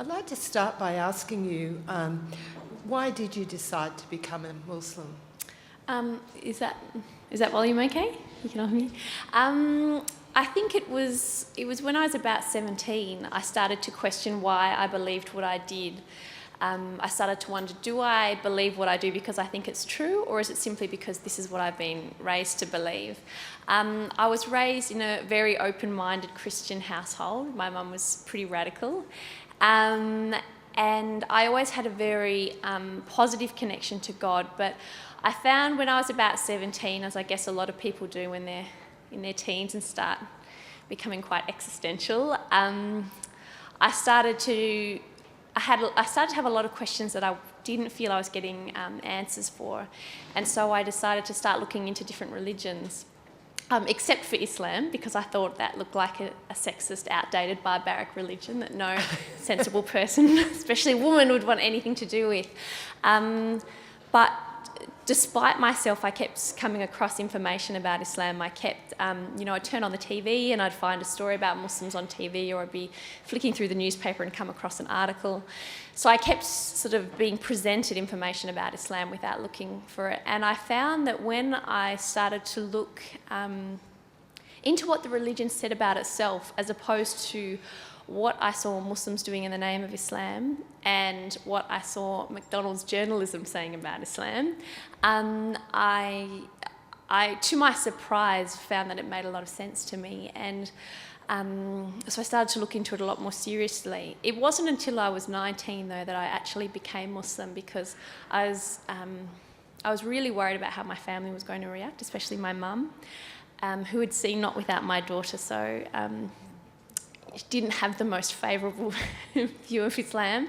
I'd like to start by asking you, why did you decide to become a Muslim? Is that volume okay? You can hear me. I think it was when I was about 17, I started to question why I believed what I did. I started to wonder, do I believe what I do because I think it's true, or is it simply because this is what I've been raised to believe? I was raised in a very open-minded Christian household. My mum was pretty radical. And I always had a very positive connection to God, but I found when I was about 17, as I guess a lot of people do when they're in their teens and start becoming quite existential, I started to have a lot of questions that I didn't feel I was getting answers for, and so I decided to start looking into different religions. Except for Islam, because I thought that looked like a sexist, outdated, barbaric religion that no sensible person, especially a woman, would want anything to do with. But despite myself, I kept coming across information about Islam. I kept, I'd turn on the TV and I'd find a story about Muslims on TV, or I'd be flicking through the newspaper and come across an article. So I kept sort of being presented information about Islam without looking for it. And I found that when I started to look into what the religion said about itself, as opposed to what I saw Muslims doing in the name of Islam and what I saw McDonald's journalism saying about Islam, I, to my surprise, found that it made a lot of sense to me. And so I started to look into it a lot more seriously. It wasn't until I was 19, though, that I actually became Muslim, because I was really worried about how my family was going to react, especially my mum, who had seen Not Without My Daughter, so didn't have the most favourable view of Islam.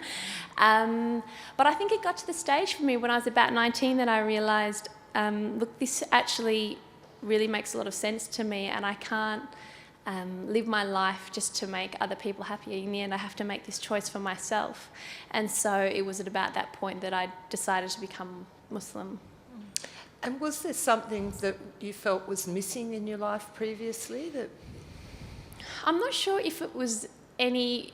But I think it got to the stage for me when I was about 19 that I realised, look, this actually really makes a lot of sense to me, and I can't live my life just to make other people happy. In the end, I have to make this choice for myself. And so it was at about that point that I decided to become Muslim. And was there something that you felt was missing in your life previously? I'm not sure if it was any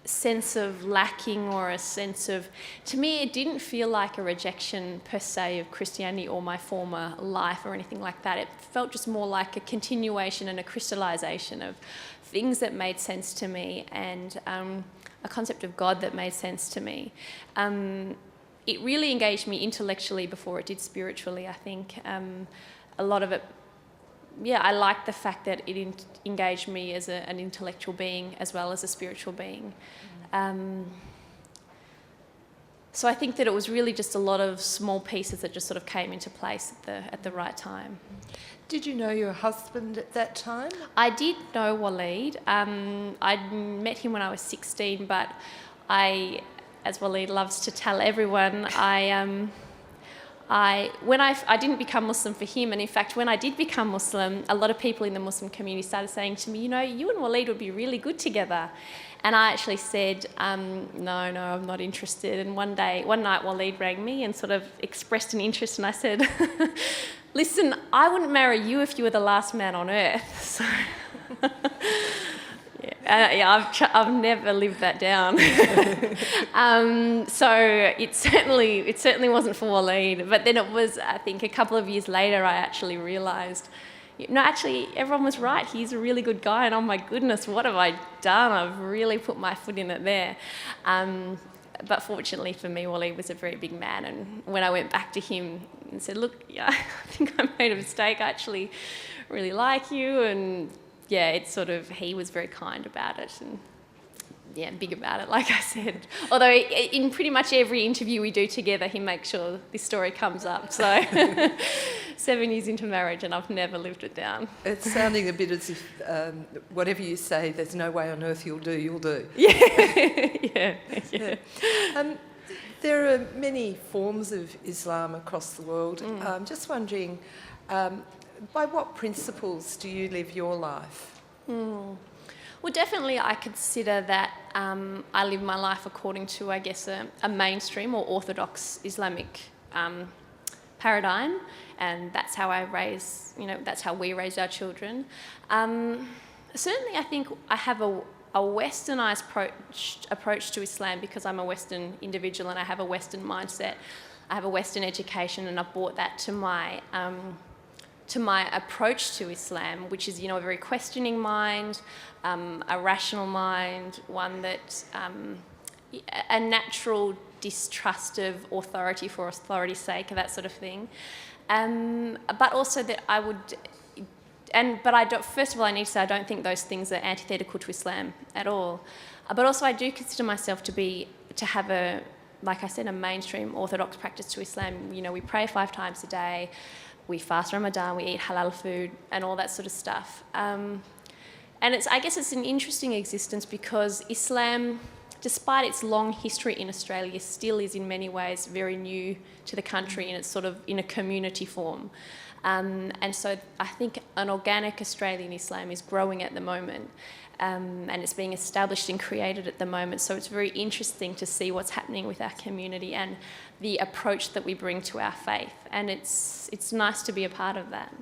sense of lacking or a sense of... To me, it didn't feel like a rejection per se of Christianity or my former life or anything like that. It felt just more like a continuation and a crystallisation of things that made sense to me, and a concept of God that made sense to me. It really engaged me intellectually before it did spiritually, I think. A lot of it... Yeah, I liked the fact that it engaged me as an intellectual being as well as a spiritual being. So I think that it was really just a lot of small pieces that just sort of came into place at the right time. Did you know your husband at that time? I did know Waleed. I'd met him when I was 16, but as Waleed loves to tell everyone, I didn't become Muslim for him, and in fact when I did become Muslim, a lot of people in the Muslim community started saying to me, you and Waleed would be really good together. And I actually said, no, I'm not interested. And one night Waleed rang me and sort of expressed an interest, and I said, listen, I wouldn't marry you if you were the last man on earth. So I've never lived that down. So it certainly wasn't for Waleed. But then it was, I think, a couple of years later, I actually realised, actually, everyone was right. He's a really good guy, and oh my goodness, what have I done? I've really put my foot in it there. But fortunately for me, Waleed was a very big man, and when I went back to him and said, look, I think I made a mistake. I actually really like you, and he was very kind about it, and big about it, like I said. Although in pretty much every interview we do together, he makes sure this story comes up. So 7 years into marriage, and I've never lived it down. It's sounding a bit as if whatever you say, there's no way on earth you'll do. Yeah. There are many forms of Islam across the world. Just wondering, by what principles do you live your life? Well, definitely I consider that I live my life according to, I guess, a mainstream or orthodox Islamic paradigm, and that's how that's how we raise our children. Certainly I think I have a westernized approach to Islam because I'm a Western individual and I have a Western mindset. I have a Western education, and I've brought that to my approach to Islam, which is, a very questioning mind, a rational mind, one that a natural distrust of authority for authority's sake, that sort of thing. But also that I would, but I don't, first of all, I need to say I don't think those things are antithetical to Islam at all. But also I do consider myself to have a, like I said, a mainstream orthodox practice to Islam. We pray 5 times a day, we fast Ramadan, we eat halal food and all that sort of stuff. And I guess it's an interesting existence because Islam, despite its long history in Australia, still is in many ways very new to the country, and it's sort of in a community form. And so I think an organic Australian Islam is growing at the moment, and it's being established and created at the moment. So it's very interesting to see what's happening with our community and the approach that we bring to our faith. And it's nice to be a part of that.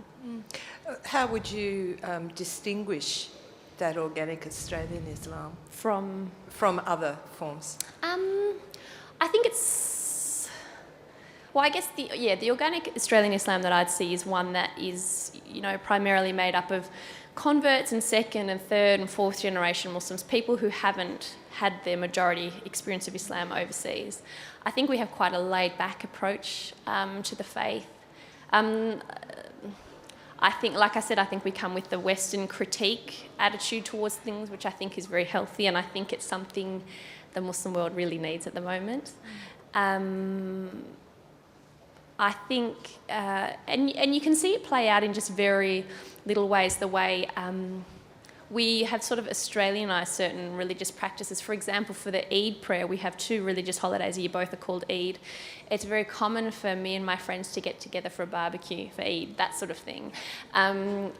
How would you distinguish that organic Australian Islam From other forms? I think it's, well, I guess the organic Australian Islam that I'd see is one that is, primarily made up of converts and second and third and fourth generation Muslims, people who haven't had their majority experience of Islam overseas. I think we have quite a laid-back approach to the faith. I think, like I said, I think we come with the Western critique attitude towards things, which I think is very healthy, and I think it's something the Muslim world really needs at the moment. I think, and you can see it play out in just very little ways, the way we have sort of Australianised certain religious practices. For example, for the Eid prayer, we have 2 religious holidays a year, both are called Eid. It's very common for me and my friends to get together for a barbecue for Eid, that sort of thing.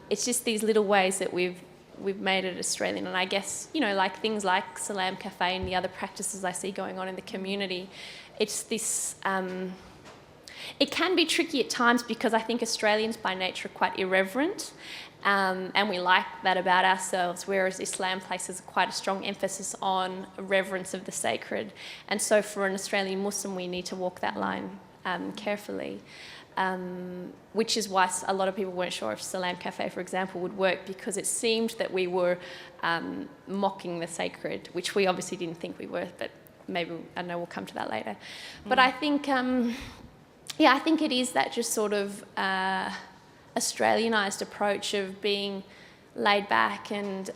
It's just these little ways that we've made it Australian. And I guess, like things like Salam Cafe and the other practices I see going on in the community, it's this... it can be tricky at times because I think Australians by nature are quite irreverent. And we like that about ourselves, whereas Islam places quite a strong emphasis on reverence of the sacred. And so for an Australian Muslim, we need to walk that line carefully, which is why a lot of people weren't sure if Salam Cafe, for example, would work, because it seemed that we were mocking the sacred, which we obviously didn't think we were, but maybe, I know we'll come to that later. But I think, I think it is that just sort of... Australianised approach of being laid back and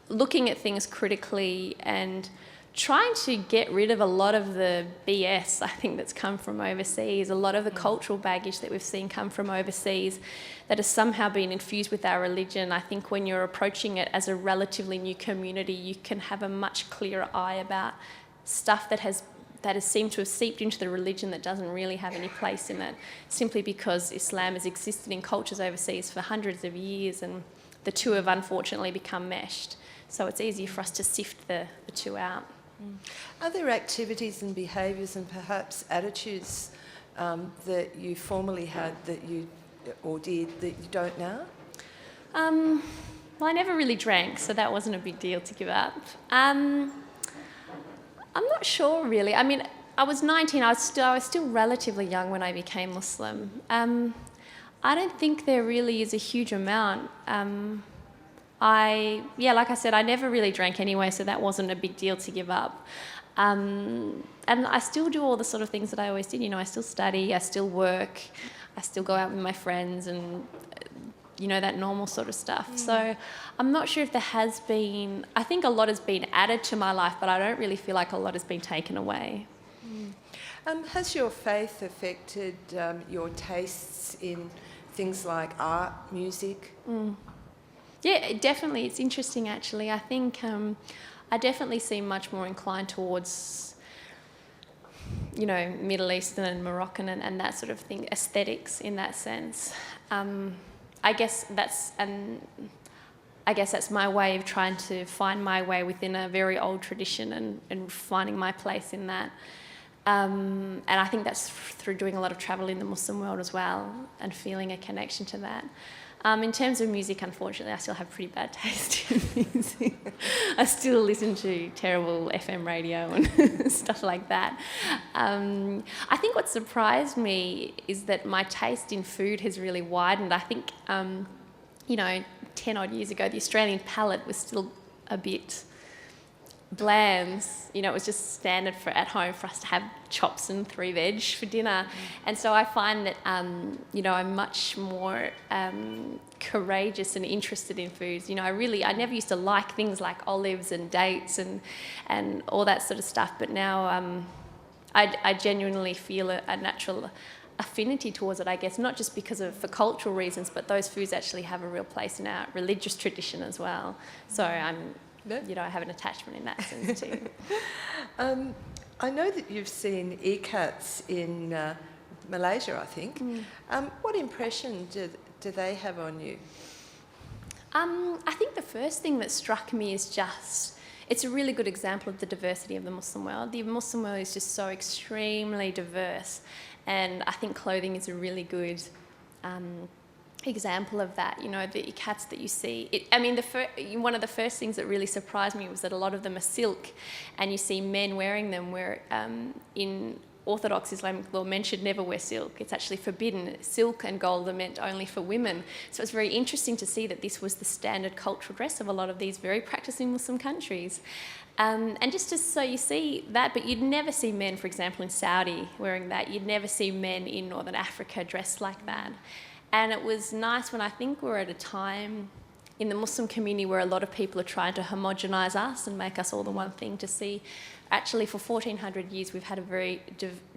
looking at things critically and trying to get rid of a lot of the BS, I think, that's come from overseas, a lot of the cultural baggage that we've seen come from overseas that has somehow been infused with our religion. I think when you're approaching it as a relatively new community, you can have a much clearer eye about stuff that has seemed to have seeped into the religion that doesn't really have any place in it, simply because Islam has existed in cultures overseas for hundreds of years, and the two have unfortunately become meshed. So it's easier for us to sift the 2 out. Are there activities and behaviours and perhaps attitudes that you formerly had that you, or did, that you don't now? Well, I never really drank, so that wasn't a big deal to give up. I'm not sure, really. I mean, I was 19. I was still relatively young when I became Muslim. I don't think there really is a huge amount. Like I said, I never really drank anyway, so that wasn't a big deal to give up. And I still do all the sort of things that I always did. I still study, I still work, I still go out with my friends, and that normal sort of stuff. So I'm not sure if there has been... I think a lot has been added to my life, but I don't really feel like a lot has been taken away. Has your faith affected your tastes in things like art, music? Yeah, definitely. It's interesting, actually. I think I definitely seem much more inclined towards, Middle Eastern and Moroccan and that sort of thing, aesthetics in that sense. I guess that's my way of trying to find my way within a very old tradition and finding my place in that. And I think that's through doing a lot of travel in the Muslim world as well and feeling a connection to that. In terms of music, unfortunately, I still have pretty bad taste in music. I still listen to terrible FM radio and stuff like that. I think what surprised me is that my taste in food has really widened. I think, 10 odd years ago, the Australian palate was still a bit bland. It was just standard for at home for us to have chops and 3 veg for dinner. And so I find that, I'm much more courageous and interested in foods. I never used to like things like olives and dates and all that sort of stuff, but now I genuinely feel a natural affinity towards it, I guess, not just for cultural reasons, but those foods actually have a real place in our religious tradition as well. So I have an attachment in that sense too. I know that you've seen Ecaps in Malaysia, I think. What impression do they have on you? I think the first thing that struck me is it's a really good example of the diversity of the Muslim world. The Muslim world is just so extremely diverse, and I think clothing is a really good example of that. The ikats that you see. One of the first things that really surprised me was that a lot of them are silk, and you see men wearing them where in Orthodox Islamic law, men should never wear silk. It's actually forbidden. Silk and gold are meant only for women. So it's very interesting to see that this was the standard cultural dress of a lot of these very practicing Muslim countries. And so you see that, but you'd never see men, for example, in Saudi wearing that. You'd never see men in Northern Africa dressed like that. And it was nice when I think we're at a time in the Muslim community where a lot of people are trying to homogenise us and make us all the one thing, to see actually for 1400 years we've had a very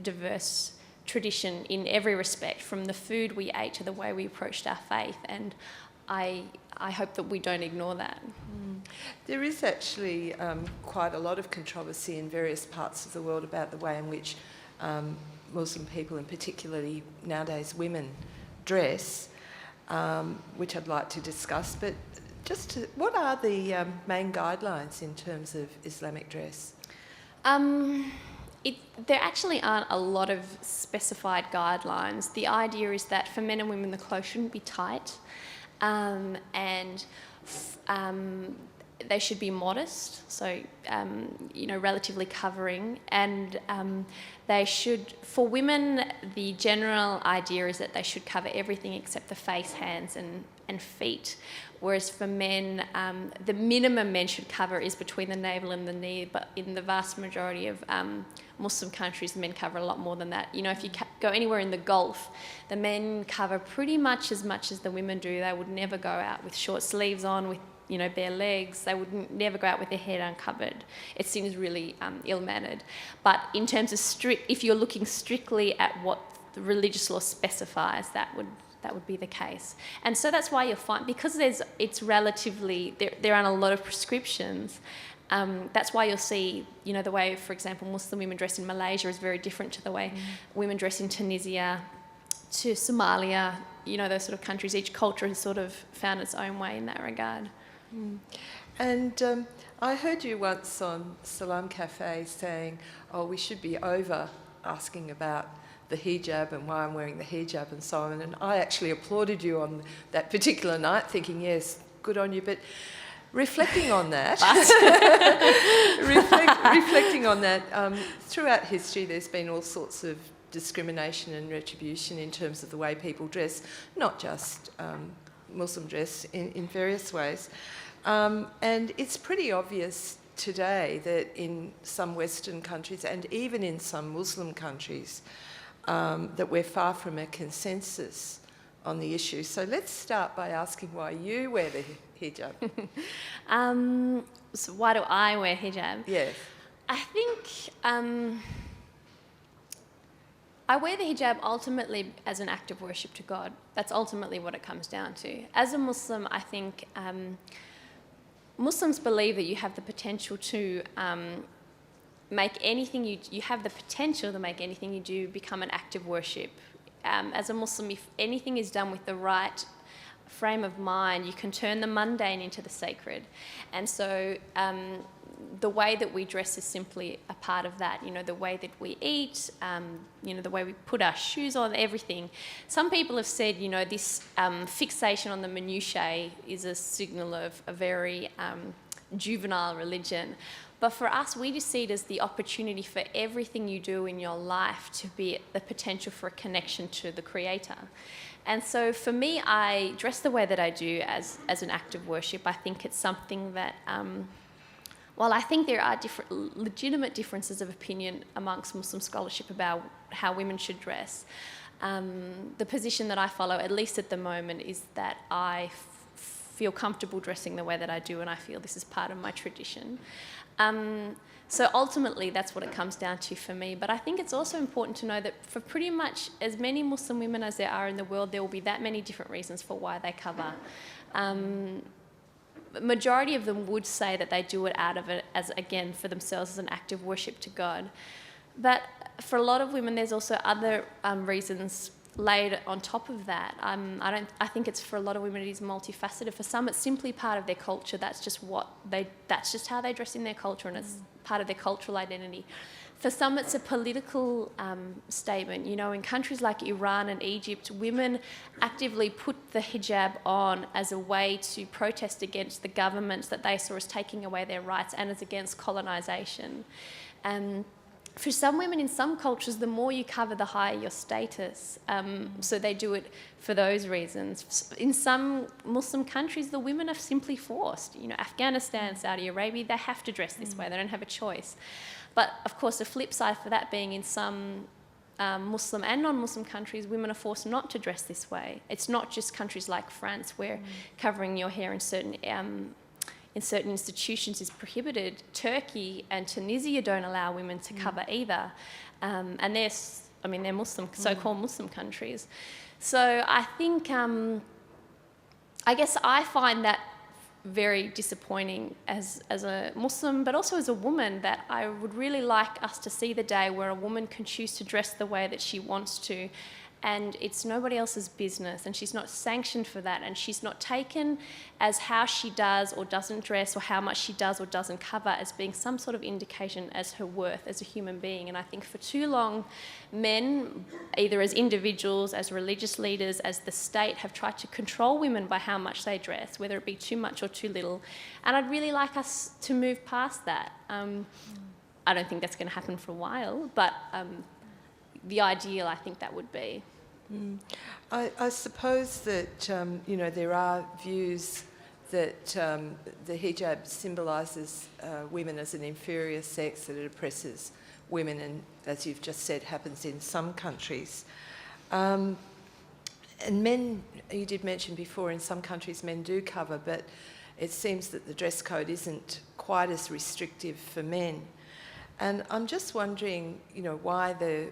diverse tradition in every respect, from the food we ate to the way we approached our faith, and I hope that we don't ignore that. There is actually quite a lot of controversy in various parts of the world about the way in which Muslim people, and particularly nowadays women, dress, which I'd like to discuss. But what are the main guidelines in terms of Islamic dress? There actually aren't a lot of specified guidelines. The idea is that for men and women the clothes shouldn't be tight, and they should be modest, so relatively covering, and they should, for women, the general idea is that they should cover everything except the face, hands and feet, whereas for men, the minimum men should cover is between the navel and the knee, but in the vast majority of Muslim countries, the men cover a lot more than that. If you go anywhere in the Gulf, the men cover pretty much as the women do. They would never go out with short sleeves on, with bare legs. They would never go out with their head uncovered. It seems really ill-mannered. But in terms of if you're looking strictly at what the religious law specifies, that would be the case. And so that's why you'll find, because it's relatively, there aren't a lot of prescriptions, that's why you'll see, the way, for example, Muslim women dress in Malaysia is very different to the way women dress in Tunisia, to Somalia, those sort of countries. Each culture has sort of found its own way in that regard. And I heard you once on Salam Cafe saying, we should be over asking about the hijab and why I'm wearing the hijab and so on. And I actually applauded you on that particular night, thinking, yes, good on you. But reflecting on that, reflecting on that, throughout history there's been all sorts of discrimination and retribution in terms of the way people dress, not just Muslim dress, in various ways. And it's pretty obvious today that in some Western countries and even in some Muslim countries that we're far from a consensus on the issue. So let's start by asking why you wear the hijab. So why do I wear hijab? Yes. I think I wear the hijab ultimately as an act of worship to God. That's ultimately what it comes down to. As a Muslim, I think Muslims believe that you have the potential to make anything you have the potential to make anything you do become an act of worship. As a Muslim, if anything is done with the right frame of mind, you can turn the mundane into the sacred. And so the way that we dress is simply a part of that. You know, the way that we eat, you know, the way we put our shoes on, everything. Some people have said, you know, this fixation on the minutiae is a signal of a very juvenile religion. But for us, we just see it as the opportunity for everything you do in your life to be the potential for a connection to the Creator. And so for me, I dress the way that I do as an act of worship. I think it's something that, while I think there are legitimate differences of opinion amongst Muslim scholarship about how women should dress, the position that I follow, at least at the moment, is that I feel comfortable dressing the way that I do, and I feel this is part of my tradition. So ultimately, that's what it comes down to for me. But I think it's also important to know that for pretty much as many Muslim women as there are in the world, there will be that many different reasons for why they cover. Majority of them would say that they do it out of it as, again, for themselves as an act of worship to God. But for a lot of women, there's also other reasons laid on top of that. I think it's, for a lot of women, it is multifaceted. For some, it's simply part of their culture. That's just how they dress in their culture, and it's part of their cultural identity. For some, it's a political statement. You know, in countries like Iran and Egypt, women actively put the hijab on as a way to protest against the governments that they saw as taking away their rights, and as against colonisation. For some women in some cultures, the more you cover, the higher your status. So they do it for those reasons. In some Muslim countries, the women are simply forced. You know, Afghanistan, Saudi Arabia, they have to dress this way. They don't have a choice. But of course, the flip side for that being, in some Muslim and non-Muslim countries, women are forced not to dress this way. It's not just countries like France where covering your hair in certain institutions is prohibited. Turkey and Tunisia don't allow women to cover either. And they're Muslim, so-called Muslim countries. So I think, I guess I find that very disappointing as a Muslim, but also as a woman, that I would really like us to see the day where a woman can choose to dress the way that she wants to, and it's nobody else's business, and she's not sanctioned for that, and she's not taken as how she does or doesn't dress, or how much she does or doesn't cover, as being some sort of indication as her worth as a human being. And I think for too long, men, either as individuals, as religious leaders, as the state, have tried to control women by how much they dress, whether it be too much or too little. And I'd really like us to move past that. I don't think that's going to happen for a while, but the ideal, I think that would be. I suppose that, you know, there are views that the hijab symbolises women as an inferior sex, that it oppresses women, and as you've just said, happens in some countries. And men, you did mention before, in some countries men do cover, but it seems that the dress code isn't quite as restrictive for men. And I'm just wondering, you know, why the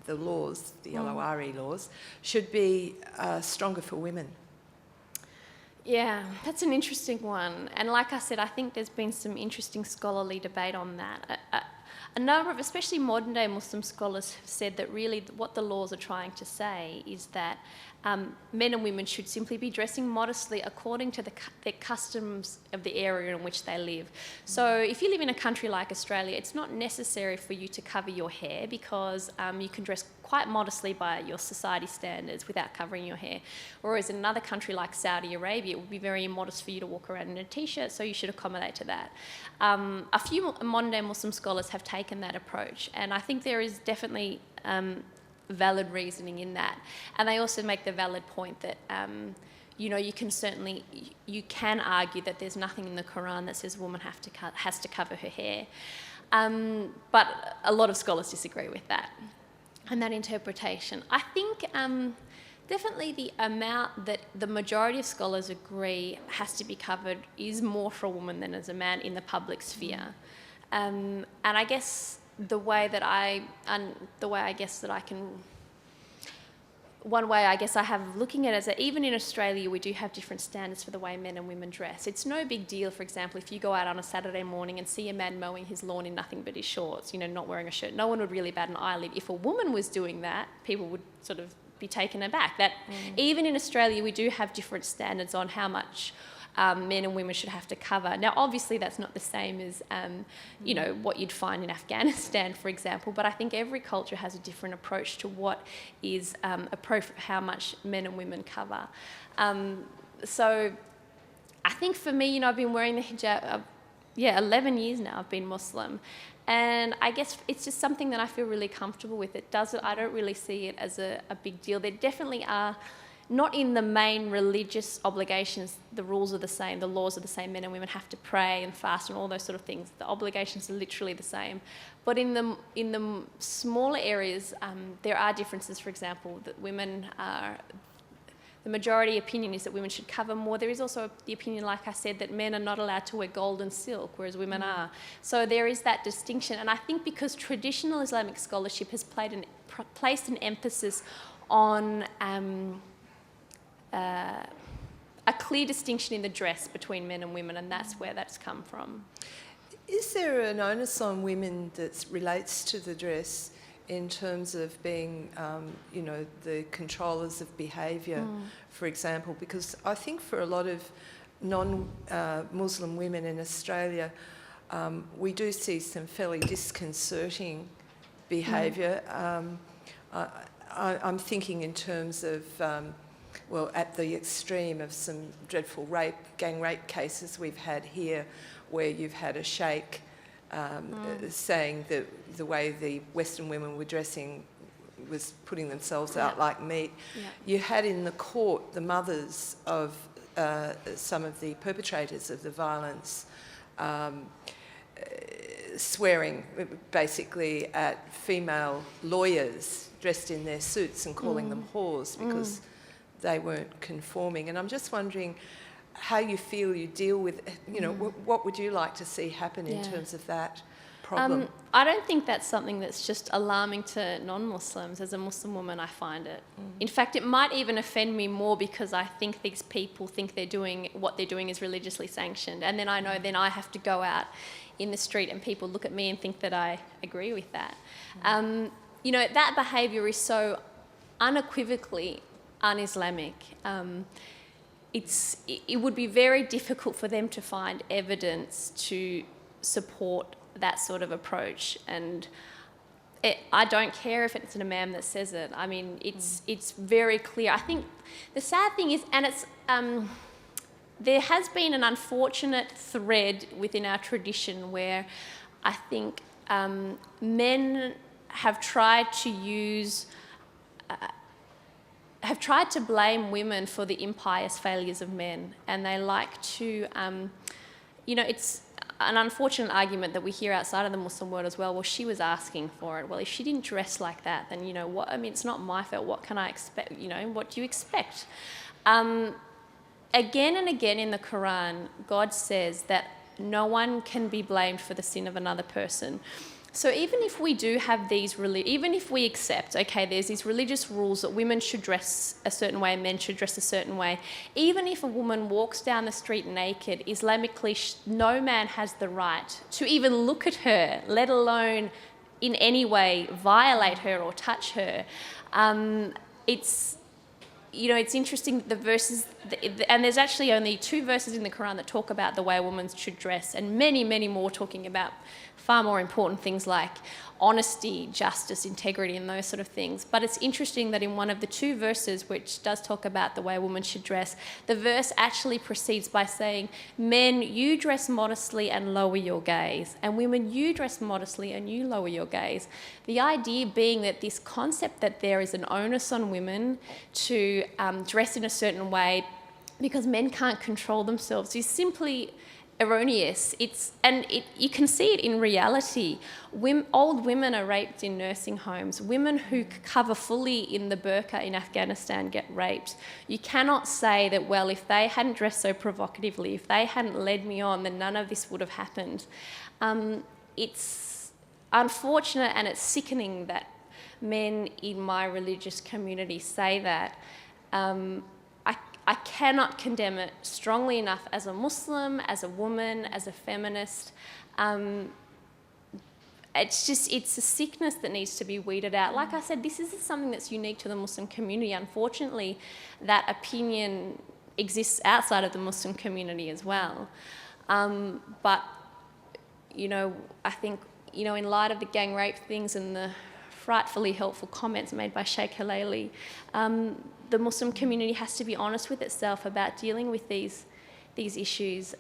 laws, the LORE laws, should be stronger for women. Yeah, that's an interesting one. And like I said, I think there's been some interesting scholarly debate on that. A number of, especially modern day Muslim scholars, have said that really what the laws are trying to say is that men and women should simply be dressing modestly according to the customs of the area in which they live. So if you live in a country like Australia, it's not necessary for you to cover your hair, because you can dress quite modestly by your society standards without covering your hair. Whereas in another country like Saudi Arabia, it would be very immodest for you to walk around in a t-shirt, so you should accommodate to that. A few modern day Muslim scholars have taken that approach, and I think there is definitely valid reasoning in that. And they also make the valid point that you know, you can argue that there's nothing in the Quran that says a woman has to cover her hair. But a lot of scholars disagree with that and that interpretation. I think definitely the amount that the majority of scholars agree has to be covered is more for a woman than as a man in the public sphere. And I guess one way I guess I have looking at it is that even in Australia we do have different standards for the way men and women dress. It's no big deal, for example, if you go out on a Saturday morning and see a man mowing his lawn in nothing but his shorts, you know, not wearing a shirt. No one would really bat an eyelid. If a woman was doing that, people would sort of be taken aback. That even in Australia we do have different standards on how much men and women should have to cover. Now, obviously, that's not the same as, you know, what you'd find in Afghanistan, for example, but I think every culture has a different approach to what is appropriate, how much men and women cover. So I think for me, you know, I've been wearing the hijab, 11 years now I've been Muslim. And I guess it's just something that I feel really comfortable with. I don't really see it as a big deal. There definitely are, not in the main religious obligations, the rules are the same, the laws are the same, men and women have to pray and fast and all those sort of things. The obligations are literally the same. But in the smaller areas, there are differences. For example, that women are, the majority opinion is that women should cover more. There is also the opinion, like I said, that men are not allowed to wear gold and silk, whereas women are. So there is that distinction. And I think because traditional Islamic scholarship has placed an emphasis on a clear distinction in the dress between men and women, and that's where that's come from. Is there an onus on women that relates to the dress in terms of being, you know, the controllers of behaviour, for example? Because I think for a lot of non-Muslim women in Australia, we do see some fairly disconcerting behaviour. I'm thinking in terms of, well, at the extreme of some dreadful gang rape cases we've had here, where you've had a sheikh saying that the way the Western women were dressing was putting themselves out like meat. Yeah. You had in the court the mothers of some of the perpetrators of the violence swearing basically at female lawyers dressed in their suits and calling them whores because they weren't conforming. And I'm just wondering how you feel you deal with, you know, what would you like to see happen in terms of that problem? I don't think that's something that's just alarming to non-Muslims. As a Muslim woman, I find it. In fact, it might even offend me more because I think these people think what they're doing is religiously sanctioned. And then I know then I have to go out in the street and people look at me and think that I agree with that. You know, that behaviour is so unequivocally un-Islamic. It would be very difficult for them to find evidence to support that sort of approach, and I don't care if it's an imam that says it. I mean, it's very clear. I think the sad thing is, and it's there has been an unfortunate thread within our tradition where I think men have tried to blame women for the impious failures of men, and they like to, you know, it's an unfortunate argument that we hear outside of the Muslim world as well. Well, she was asking for it. Well, if she didn't dress like that, then, you know, what? I mean, it's not my fault. What can I expect? You know, what do you expect? Again and again in the Quran, God says that no one can be blamed for the sin of another person. So even if we do have these, even if we accept, okay, there's these religious rules that women should dress a certain way, men should dress a certain way, even if a woman walks down the street naked, Islamically, no man has the right to even look at her, let alone in any way violate her or touch her. It's, you know, it's interesting, the verses, and there's actually only 2 verses in the Quran that talk about the way a woman should dress, and many, many more talking about far more important things like honesty, justice, integrity, and those sort of things. But it's interesting that in one of the 2 verses, which does talk about the way a woman should dress, the verse actually proceeds by saying, men, you dress modestly and lower your gaze, and women, you dress modestly and you lower your gaze. The idea being that this concept that there is an onus on women to dress in a certain way because men can't control themselves is simply erroneous. You can see it in reality. Old women are raped in nursing homes. Women who cover fully in the burqa in Afghanistan get raped. You cannot say that, well, if they hadn't dressed so provocatively, if they hadn't led me on, then none of this would have happened. It's unfortunate and it's sickening that men in my religious community say that. I cannot condemn it strongly enough as a Muslim, as a woman, as a feminist. It's a sickness that needs to be weeded out. Like I said, this isn't something that's unique to the Muslim community. Unfortunately, that opinion exists outside of the Muslim community as well. But, I think, in light of the gang rape things and the frightfully helpful comments made by Sheikh Halali, the Muslim community has to be honest with itself about dealing with these issues,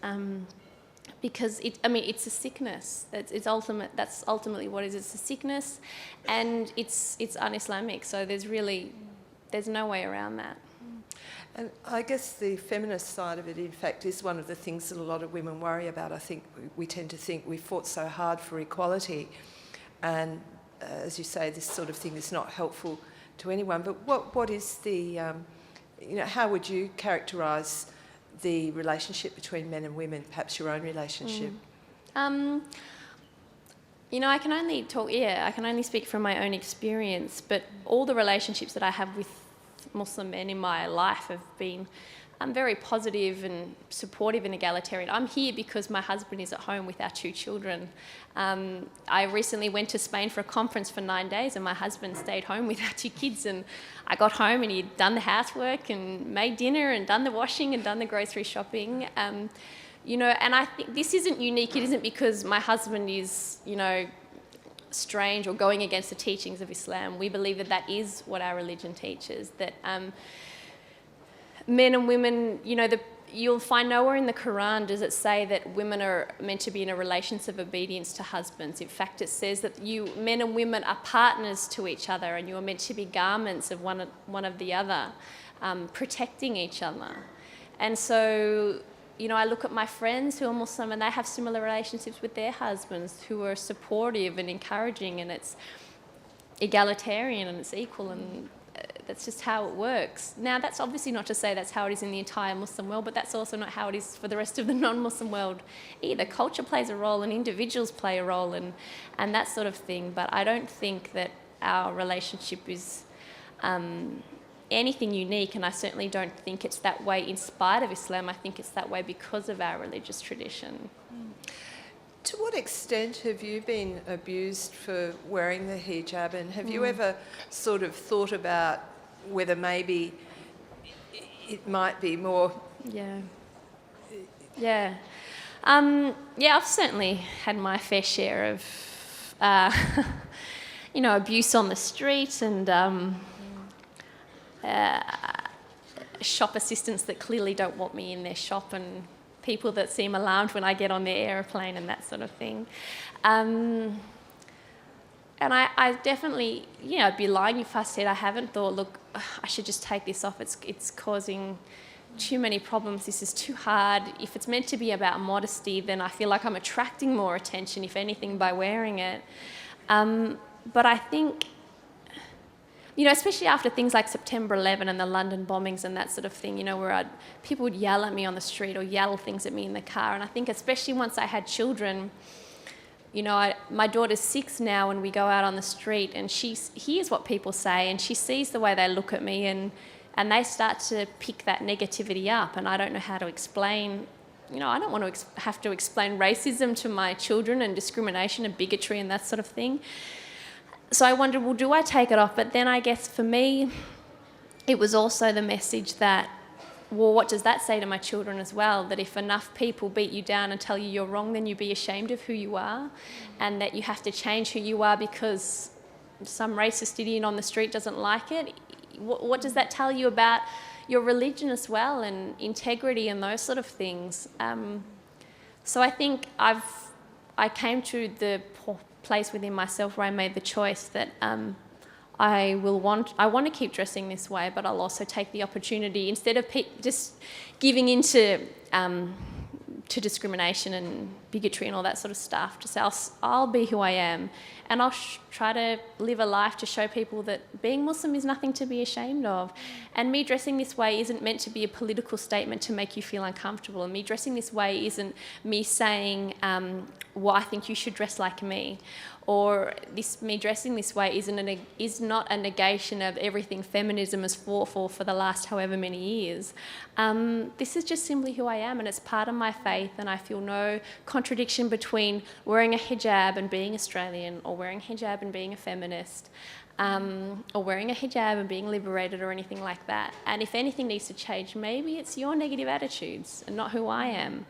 because it's a sickness. That's ultimately what it is. It's a sickness, and it's un-Islamic. So there's no way around that. And I guess the feminist side of it, in fact, is one of the things that a lot of women worry about. I think we tend to think we fought so hard for equality, and as you say, this sort of thing is not helpful to anyone. But what is the, how would you characterise the relationship between men and women, perhaps your own relationship? I can only speak from my own experience, but all the relationships that I have with Muslim men in my life have been very positive and supportive and egalitarian. I'm here because my husband is at home with our 2 children. I recently went to Spain for a conference for 9 days, and my husband stayed home with our 2 kids, and I got home and he'd done the housework and made dinner and done the washing and done the grocery shopping. And I think this isn't unique. It isn't because my husband is, strange or going against the teachings of Islam. We believe that is what our religion teaches, that men and women, you'll find nowhere in the Quran does it say that women are meant to be in a relationship of obedience to husbands. In fact, it says that men and women are partners to each other, and you are meant to be garments of one of the other, protecting each other. And so, I look at my friends who are Muslim, and they have similar relationships with their husbands who are supportive and encouraging, and it's egalitarian and it's equal, and that's just how it works. Now, that's obviously not to say that's how it is in the entire Muslim world, but that's also not how it is for the rest of the non-Muslim world either. Culture plays a role, and individuals play a role, and that sort of thing. But I don't think that our relationship is anything unique, and I certainly don't think it's that way in spite of Islam. I think it's that way because of our religious tradition. To what extent have you been abused for wearing the hijab, and have you ever sort of thought about whether maybe it might be more... Yeah, I've certainly had my fair share of, abuse on the street, and shop assistants that clearly don't want me in their shop, and people that seem alarmed when I get on their aeroplane and that sort of thing. And I definitely, I'd be lying if I said I haven't thought, look, I should just take this off. It's causing too many problems. This is too hard. If it's meant to be about modesty, then I feel like I'm attracting more attention, if anything, by wearing it. But I think, especially after things like September 11 and the London bombings and that sort of thing, where people would yell at me on the street or yell things at me in the car. And I think especially once I had children, my daughter's 6 now, and we go out on the street and she hears what people say, and she sees the way they look at me, and they start to pick that negativity up. And I don't know how to explain, I don't want to have to explain racism to my children, and discrimination and bigotry and that sort of thing. So I wondered, well, do I take it off? But then I guess for me, it was also the message that, well, what does that say to my children as well? That if enough people beat you down and tell you you're wrong, then you be ashamed of who you are, and that you have to change who you are because some racist idiot on the street doesn't like it. What does that tell you about your religion as well, and integrity and those sort of things? So I think I came to the place within myself where I made the choice that I want to keep dressing this way, but I'll also take the opportunity, instead of just giving into to discrimination and bigotry and all that sort of stuff, to say I'll be who I am, and I'll try to live a life to show people that being Muslim is nothing to be ashamed of. And me dressing this way isn't meant to be a political statement to make you feel uncomfortable, and me dressing this way isn't me saying, well, I think you should dress like me, or me dressing this way is not a negation of everything feminism has fought for the last however many years. This is just simply who I am, and it's part of my faith, and I feel no contradiction between wearing a hijab and being Australian, or wearing hijab and being a feminist. or wearing a hijab and being liberated or anything like that. And if anything needs to change, maybe it's your negative attitudes and not who I am.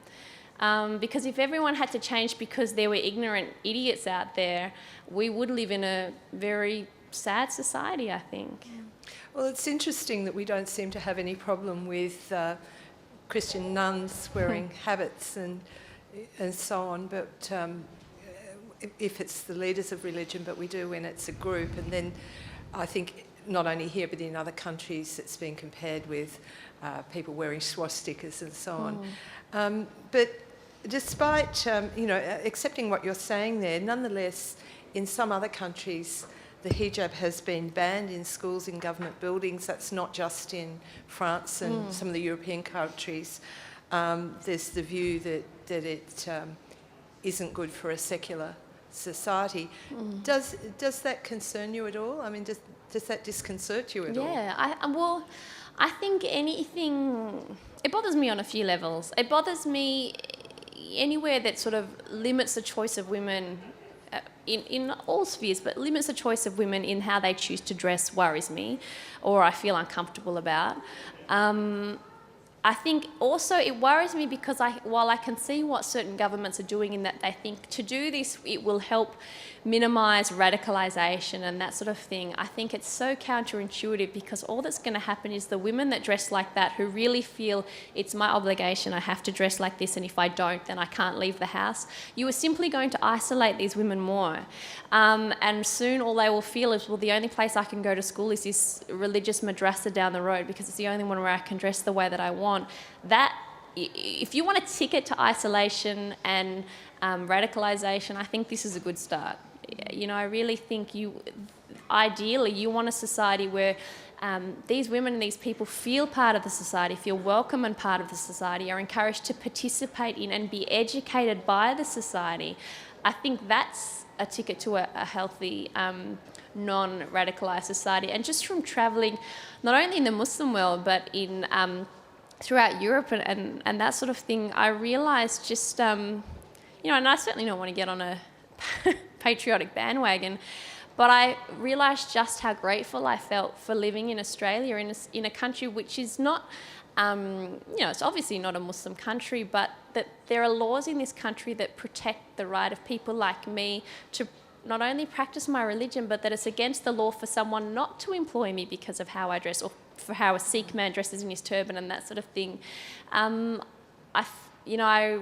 Because if everyone had to change because there were ignorant idiots out there, we would live in a very sad society, I think. Well, it's interesting that we don't seem to have any problem with Christian nuns wearing habits and so on, but if it's the leaders of religion, but we do when it's a group. And then I think not only here but in other countries it's been compared with people wearing swastikas and so on. But despite, accepting what you're saying there, nonetheless, in some other countries, the hijab has been banned in schools, in government buildings. That's not just in France and some of the European countries. There's the view that it isn't good for a secular society. Does that concern you at all? I mean, does that disconcert you at all? Yeah, I think anything... It bothers me on a few levels. It bothers me anywhere that sort of limits the choice of women in all spheres, but limits the choice of women in how they choose to dress worries me, or I feel uncomfortable about. I think also it worries me because while I can see what certain governments are doing in that they think to do this it will help minimise radicalisation and that sort of thing, I think it's so counterintuitive, because all that's going to happen is the women that dress like that, who really feel it's my obligation, I have to dress like this, and if I don't then I can't leave the house, you are simply going to isolate these women more. And soon all they will feel is, well, the only place I can go to school is this religious madrasa down the road because it's the only one where I can dress the way that I want. That, if you want a ticket to isolation and radicalisation, I think this is a good start. I really think ideally you want a society where these women and these people feel part of the society, feel welcome and part of the society, are encouraged to participate in and be educated by the society. I think that's a ticket to a healthy, non-radicalised society. And just from travelling, not only in the Muslim world, but in throughout Europe and that sort of thing, I realised just, and I certainly don't want to get on a patriotic bandwagon, but I realised just how grateful I felt for living in Australia, in a country which is not, it's obviously not a Muslim country, but that there are laws in this country that protect the right of people like me to not only practice my religion, but that it's against the law for someone not to employ me because of how I dress, or for how a Sikh man dresses in his turban and that sort of thing. I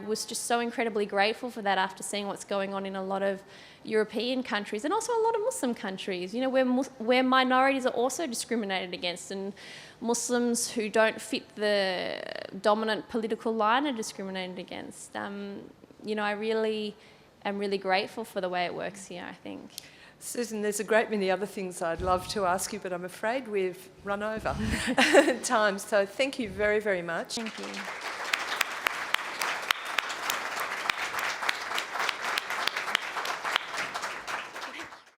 was just so incredibly grateful for that after seeing what's going on in a lot of European countries and also a lot of Muslim countries, where minorities are also discriminated against, and Muslims who don't fit the dominant political line are discriminated against. I really am really grateful for the way it works here, I think. Susan, there's a great many other things I'd love to ask you, but I'm afraid we've run over time. So thank you very, very much. Thank you.